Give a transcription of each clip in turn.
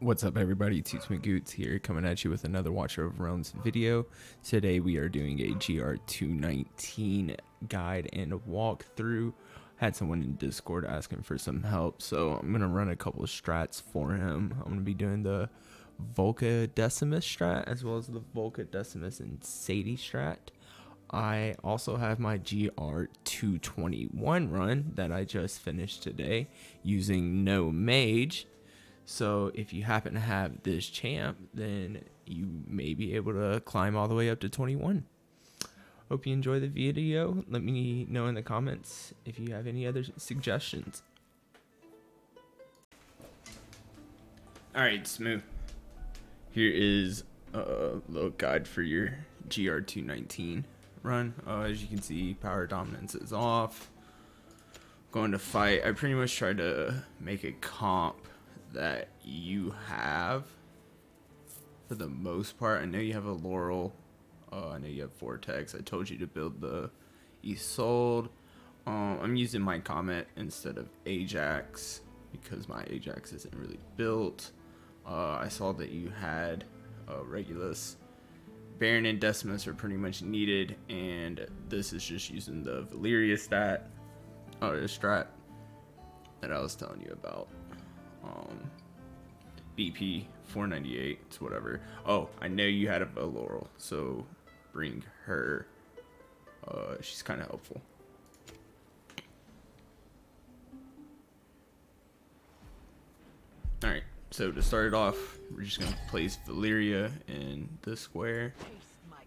What's up, everybody? Toots McGoots here, coming at you with another Watcher of Realms video. Today we are doing a GR219 guide and a walkthrough. Had someone in Discord asking for some help, so I'm gonna run a couple of strats for him. I'm gonna be doing the Volca Decimus strat as well as the Volca Decimus and Sadie strat. I also have my GR221 run that I just finished today using no mage. So if you happen to have this champ, then you may be able to climb all the way up to 21. Hope you enjoy the video. Let me know in the comments if you have any other suggestions. Alright, Smooth. Here is a little guide for your GR219 run. As you can see, power dominance is off. Going to fight. I pretty much try to make a comp that you have for the most part. I know you have a Laurel. I know you have Vortex. I told you to build the Isolde. I'm using my Comet instead of Ajax because my Ajax isn't really built. I saw that you had Regulus. Baron and Decimus are pretty much needed, and this is just using the Valyria stat, the strat that I was telling you about. BP 498, it's whatever. Oh, I know you had a Laurel, so bring her. She's kind of helpful. Alright, so to start it off, we're just going to place Valyria in the square.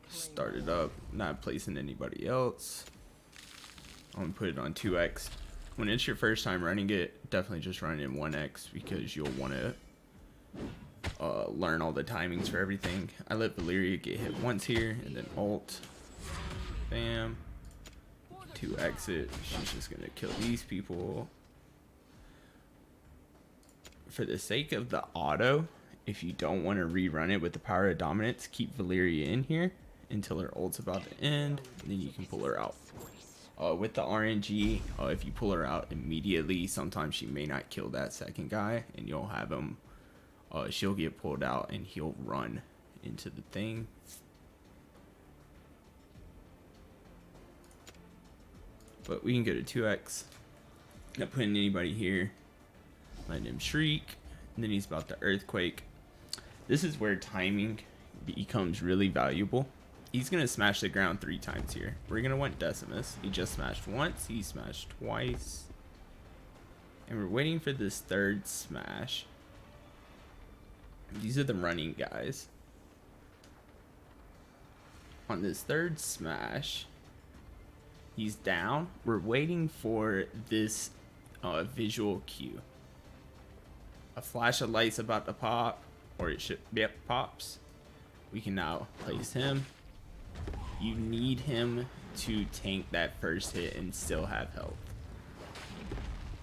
Start it up, not placing anybody else. I'm going to put it on 2x. When it's your first time running it, definitely just run it in 1x because you'll want to learn all the timings for everything. I let Valyria get hit once here and then ult. Bam. 2x it. She's just going to kill these people. For the sake of the auto, if you don't want to rerun it with the power of dominance, keep Valyria in here until her ult's about to end. And then you can pull her out. With the RNG, if you pull her out immediately, sometimes she may not kill that second guy, and you'll have him, she'll get pulled out, and he'll run into the thing. But we can go to 2x. Not putting anybody here. Letting him shriek, and then he's about to earthquake. This is where timing becomes really valuable. He's going to smash the ground 3 times here. We're going to want Decimus. He just smashed once. He smashed twice. And we're waiting for this third smash. These are the running guys. On this third smash, he's down. We're waiting for this visual cue. A flash of light's about to pop. Or it should, yep, pops. We can now place him. You need him to tank that first hit and still have health.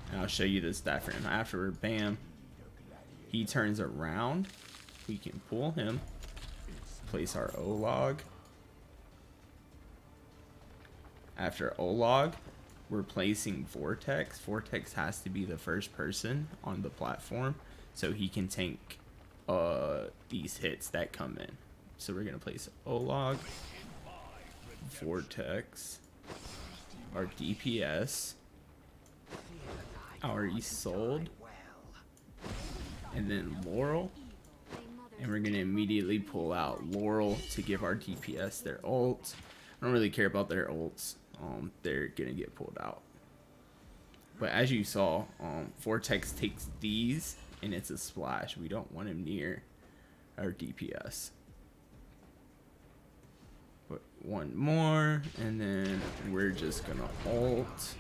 And I'll show you the stat for him afterward. Bam. He turns around. We can pull him. Place our O-log. After O-log, we're placing Vortex. Vortex has to be the first person on the platform so he can tank these hits that come in. So we're going to place O-log. Vortex, our DPS, our Isolde, and then Laurel, and we're going to immediately pull out Laurel to give our DPS their ult. I don't really care about their ults. They're going to get pulled out. But as you saw, Vortex takes these and it's a splash. We don't want him near our DPS. Put one more, and then we're just gonna ult.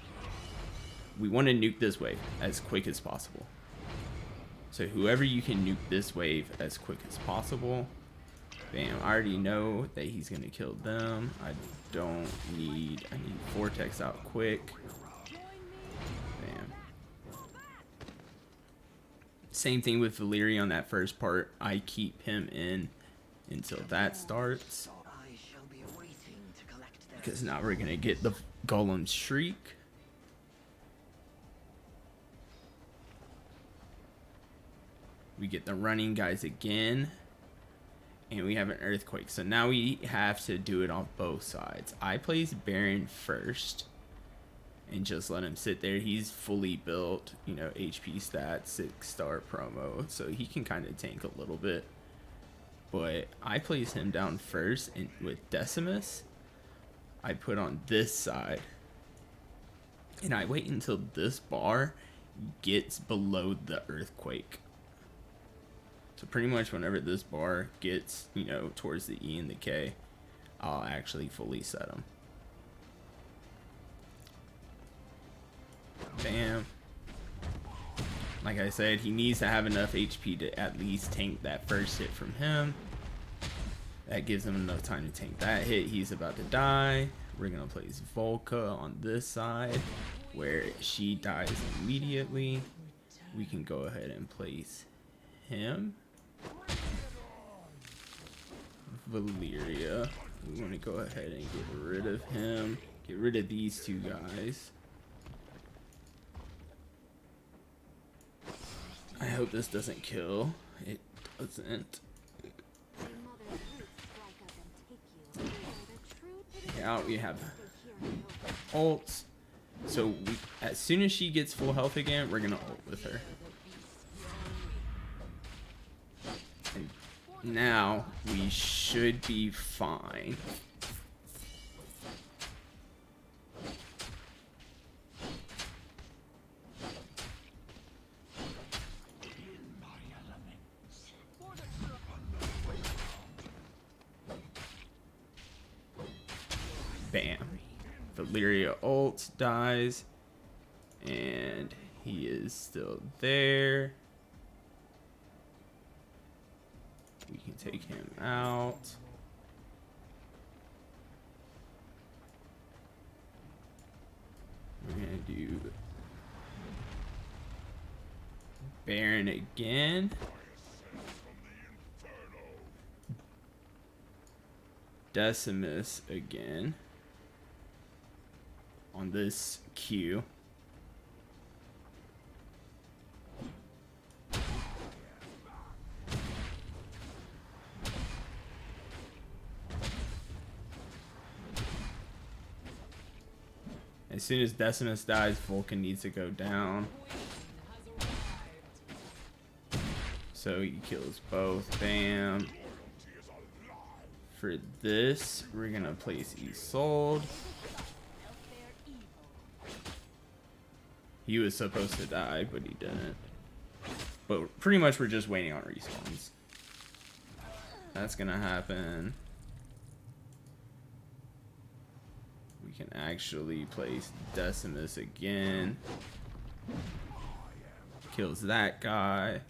We want to nuke this wave as quick as possible. So whoever you can nuke this wave as quick as possible. Bam, I already know that he's gonna kill them. I need Vortex out quick. Bam. Same thing with Valyria on that first part. I keep him in until that starts. Because now we're going to get the Golem Shriek. We get the running guys again. And we have an earthquake. So now we have to do it on both sides. I place Baron first. And just let him sit there. He's fully built. You know, HP stats, 6-star promo. So he can kind of tank a little bit. But I place him down first. And with Decimus, I put on this side. And I wait until this bar gets below the earthquake. So pretty much whenever this bar gets, you know, towards the E and the K, I'll actually fully set him. Bam. Like I said, he needs to have enough HP to at least tank that first hit from him. That gives him enough time to tank that hit. He's about to die. We're going to place Volca on this side where she dies immediately. We can go ahead and place him. Valyria. We want to go ahead and get rid of him. Get rid of these two guys. I hope this doesn't kill. It doesn't. Out we have ults. So as soon as she gets full health again, we're gonna ult with her. And now we should be fine. Bam. Valyria ult dies. And he is still there. We can take him out. We're going to do Baron again. Decimus again. On this Q. As soon as Decimus dies, Vulcan needs to go down. So he kills both. Bam. For this, we're gonna place Isolde. He was supposed to die, but he didn't. But pretty much we're just waiting on respawns. That's gonna happen. We can actually place Decimus again. Kills that guy.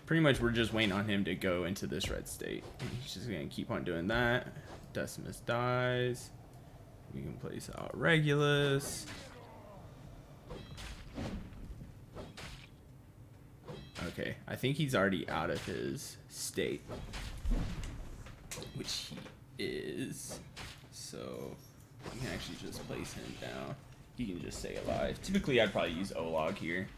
Pretty much we're just waiting on him to go into this red state. He's just gonna keep on doing that. Decimus dies. We can place out Regulus. Okay, I think he's already out of his state, which he is. So we can actually just place him down. He can just stay alive. Typically, I'd probably use Olog here,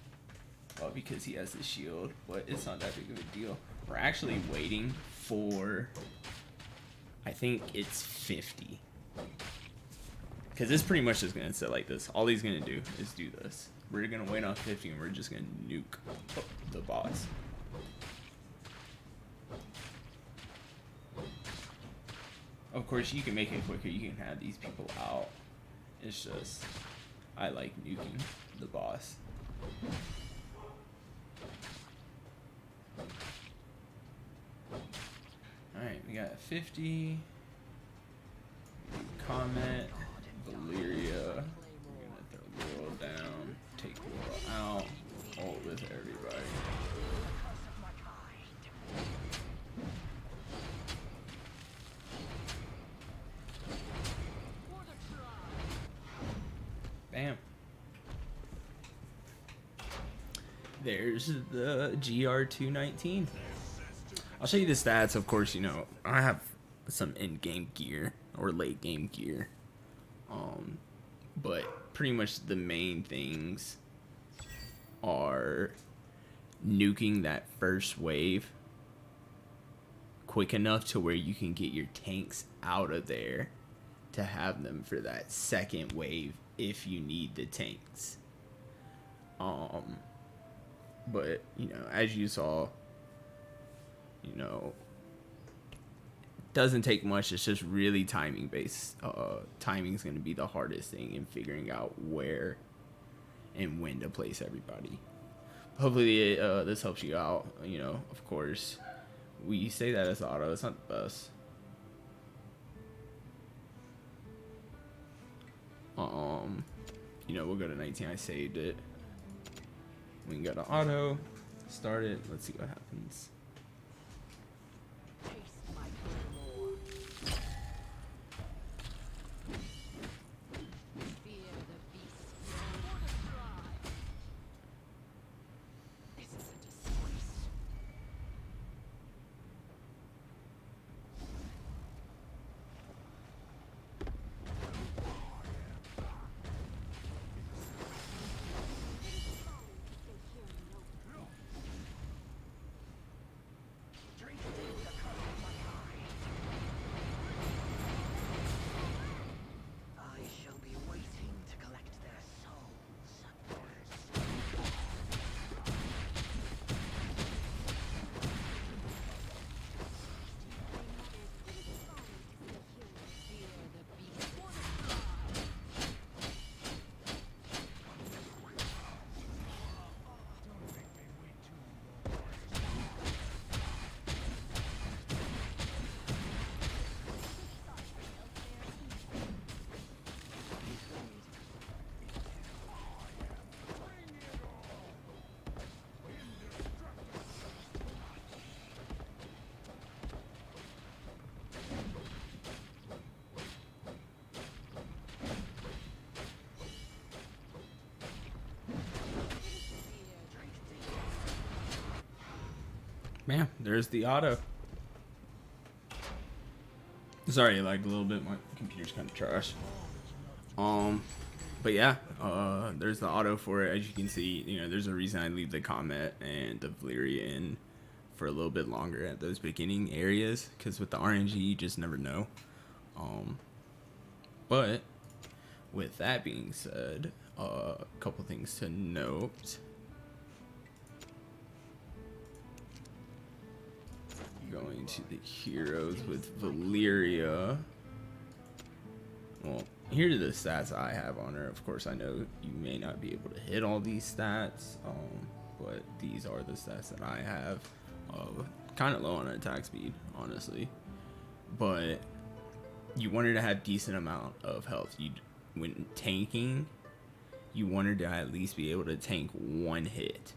because he has the shield, but it's not that big of a deal. We're actually waiting for, I think it's 50. Because it's pretty much just going to sit like this. All he's going to do is do this. We're going to wait on 50 and we're just going to nuke the boss. Of course, you can make it quicker. You can have these people out. It's just, I like nuking the boss. Alright, we got 50. Comment. Valyria. We're gonna throw Laurel down. Take Laurel out. Ult with everybody. Bam. There's the GR219. I'll show you the stats. Of course, you know, I have some in-game gear or late-game gear. But pretty much the main things are nuking that first wave quick enough to where you can get your tanks out of there to have them for that second wave if you need the tanks. But you know, as you saw, you know, doesn't take much. It's just really timing based. Timing's going to be the hardest thing in figuring out where and when to place everybody. Hopefully this helps you out. You know, of course, we say that as auto. It's not the best. You know, we'll go to 19. I saved it. We can go to auto. Start it. Let's see what happens. Man, there's the auto. Sorry, I lagged a little bit. My computer's kind of trash. But yeah, there's the auto for it. As you can see, you know, there's a reason I leave the Comet and the Valyria in for a little bit longer at those beginning areas, because with the RNG, you just never know. But with that being said, a couple things to note. Going to the heroes with Valyria. Well, here are the stats I have on her. Of course, I know you may not be able to hit all these stats, but these are the stats that I have. Kind of low on attack speed, honestly, but you want her to have decent amount of health. When tanking, you want her to at least be able to tank one hit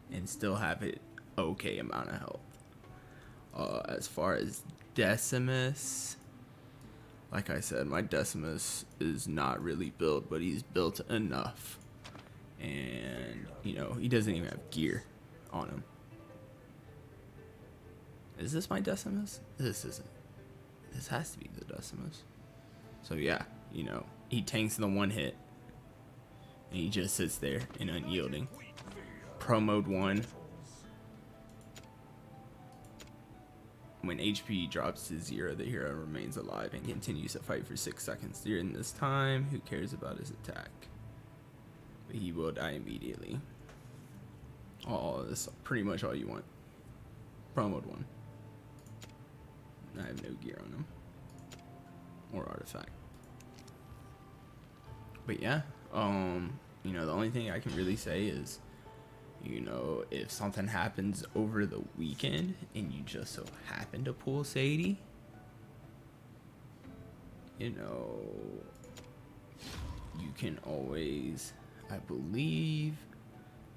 and still have it okay amount of health. As far as Decimus, like I said, my Decimus is not really built, but he's built enough. And, you know, he doesn't even have gear on him. Is this my Decimus? This isn't. This has to be the Decimus. So, yeah, you know, he tanks the one hit. And he just sits there in unyielding. Pro mode 1. When HP drops to 0, the hero remains alive and continues to fight for 6 seconds. During this time, who cares about his attack? But he will die immediately. Oh, that's pretty much all you want. Pro mode 1. I have no gear on him. Or artifact. But yeah, you know, the only thing I can really say is, you know, if something happens over the weekend and you just so happen to pull Sadie, you know, you can always, I believe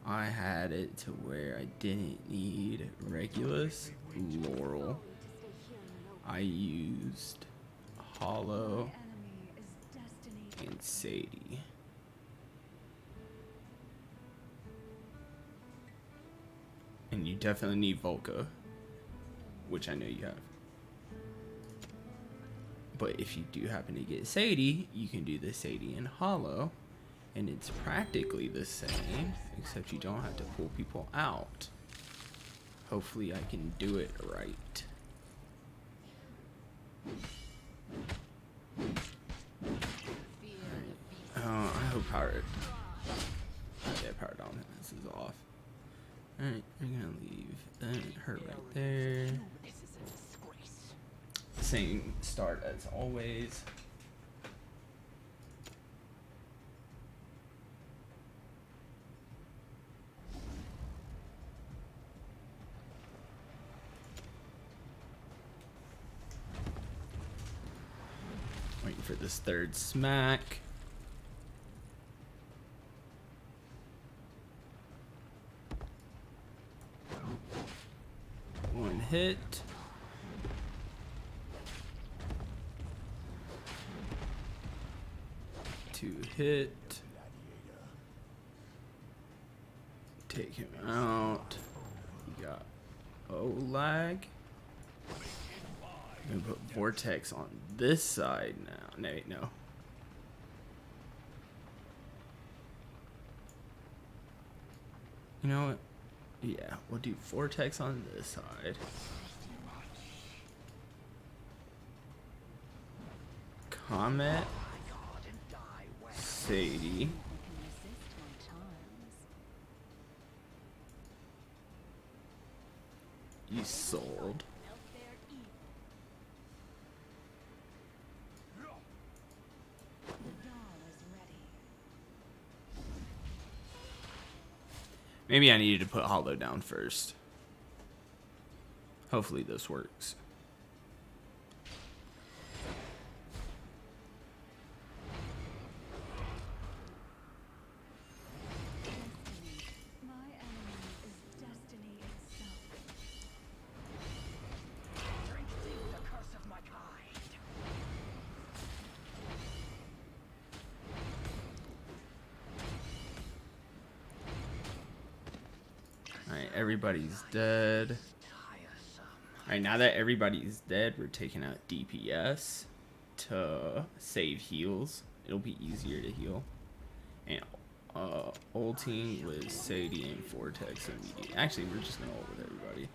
I had it to where I didn't need Regulus, Laurel. I used Hollow and Sadie. And you definitely need Volca, which I know you have. But if you do happen to get Sadie, you can do the Sadie and Hollow, and it's practically the same, except you don't have to pull people out. Hopefully I can do it right. I hope power dominance is off. Alright, we're gonna leave her right there. Same start as always. Waiting for this third smack. One hit. Two hit. Take him out. You got lag. I'm gonna put Vortex on this side now. No, wait, no. You know what? Yeah, we'll do Vortex on this side. Comet. Sadie. You sold. Maybe I needed to put Hollow down first. Hopefully this works. Alright, everybody's dead. Alright, now that everybody's dead, we're taking out DPS to save heals. It'll be easier to heal. And ulting with Sadie and Vortex immediately. Actually, we're just gonna ult with everybody.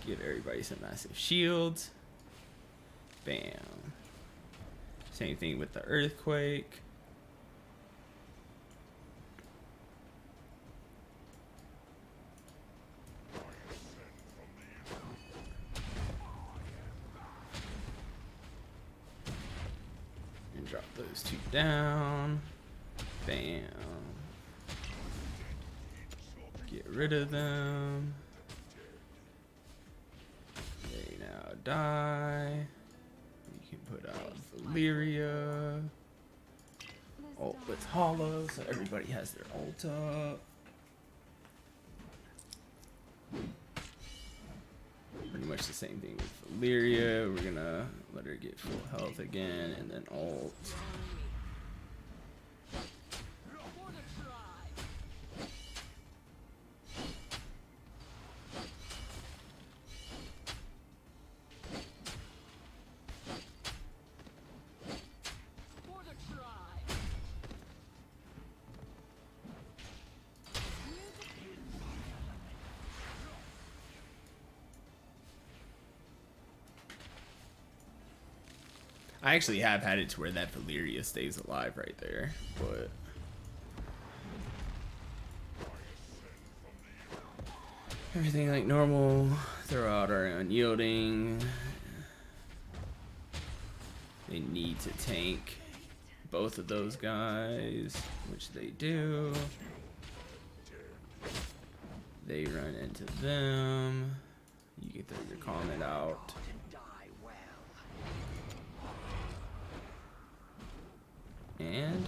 Give everybody some massive shields. Bam. Same thing with the Earthquake. Drop those two down. Bam. Get rid of them. They now die. We can put out Valyria. Ult with Hollow, so everybody has their ult up. Pretty much the same thing with Valyria. We're gonna let her get full health again and then ult. I actually have had it to where that Valyria stays alive right there, but everything like normal. Throw out our unyielding. They need to tank both of those guys, which they do. They run into them. You can throw your comment out. And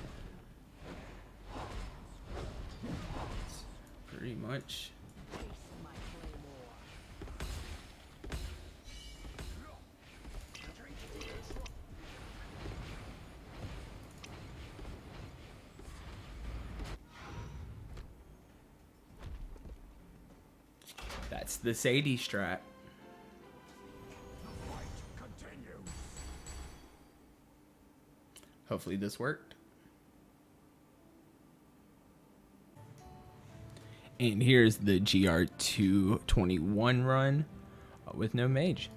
pretty much that's the Sadie strat. Hopefully this worked. And here's the GR221 run with no mage.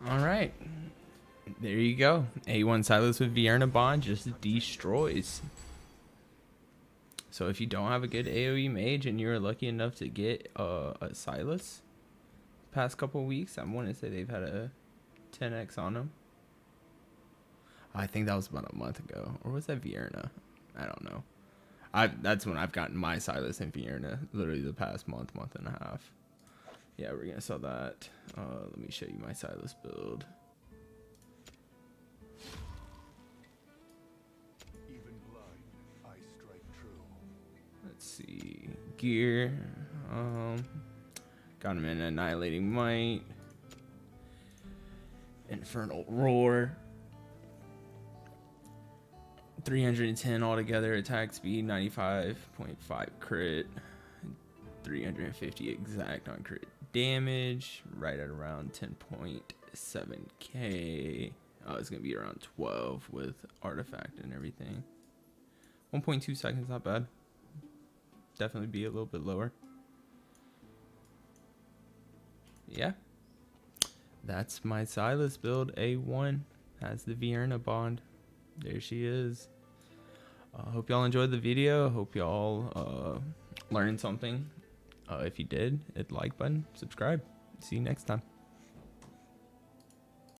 All right, there you go. A1 Silas with Vierna Bond just destroys. So if you don't have a good AoE mage and you're lucky enough to get a Silas past couple weeks, I want to say they've had a 10x on them. I think that was about a month ago, or was that Vierna? I don't know. That's when I've gotten my Silas and Vierna, literally the past month and a half. Yeah, we're gonna sell that. Let me show you my Silas build. Even blind, I strike true. Let's see, gear. Got him in Annihilating Might, Infernal Roar, 310 altogether, attack speed, 95.5 crit, 350 exact on crit damage, right at around 10.7k. It's gonna be around 12 with artifact and everything. 1.2 seconds, not bad. Definitely be a little bit lower. Yeah, that's my Silas build. A1 has the Vierna Bond. There she is. Hope y'all enjoyed the video. Hope y'all learned something. If you did, hit the like button, subscribe. See you next time.